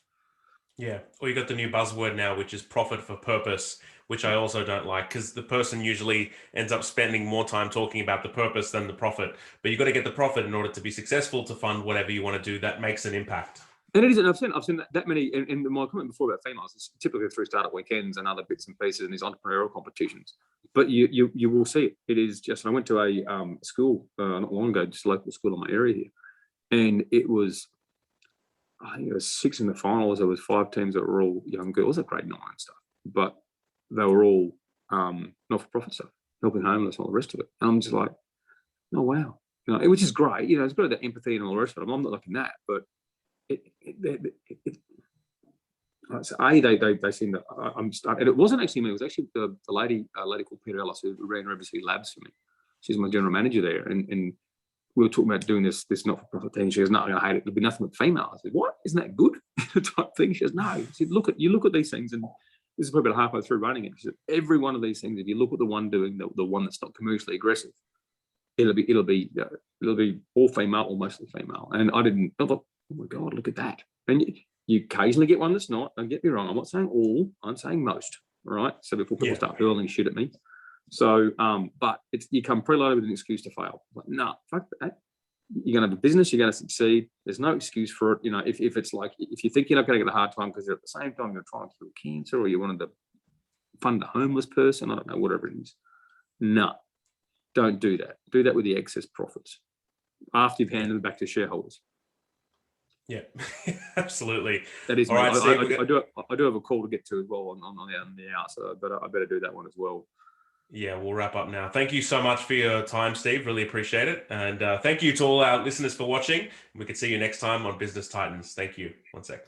Yeah. Or you got the new buzzword now, which is profit for purpose, which I also don't like, because the person usually ends up spending more time talking about the purpose than the profit. But you've got to get the profit in order to be successful, to fund whatever you want to do that makes an impact. And it isn't. I've seen that many. In my comment before about females, it's typically through startup weekends and other bits and pieces and these entrepreneurial competitions. But you will see it. It is just. I went to a school not long ago, just a local school in my area here, and it was, I think it was 6 in the finals. There was 5 teams that were all young girls at grade 9 and stuff, but they were all not-for-profit stuff, helping homeless and all the rest of it. And I'm just like, oh wow, you know, which is great. You know, it's got that empathy and all the rest of it. I'm not liking that, but they seem to. And it wasn't actually me. It was actually the lady, a lady called Peter Ellis, who ran Revisi Labs for me. She's my general manager there, and we were talking about doing this not-for-profit thing. She goes, "No, I'm going to hate it. It'll be nothing but female." I said, "What? Isn't that good?" type thing. She goes, "No." She said, "Look at these things, and this is probably about halfway through running it." She said, "Every one of these things, if you look at the one doing the one that's not commercially aggressive, it'll be all female or mostly female." And I thought, oh my God, look at that. And you occasionally get one that's not. Don't get me wrong. I'm not saying all. I'm saying most. All right. So before people start hurling shit at me. So, but you come preloaded with an excuse to fail. Like, no, fuck that. You're going to have a business. You're going to succeed. There's no excuse for it. You know, if it's like, if you think you're not going to get a hard time because you're at the same time you're trying to cure cancer, or you wanted to fund a homeless person, I don't know, whatever it is. No, don't do that. Do that with the excess profits after you've handed them back to shareholders. Yeah, absolutely. That is all right. I do have a call to get to as well on the hour, so I better do that one as well. Yeah, we'll wrap up now. Thank you so much for your time, Steve. Really appreciate it. And thank you to all our listeners for watching. We can see you next time on Business Titans. Thank you. One sec.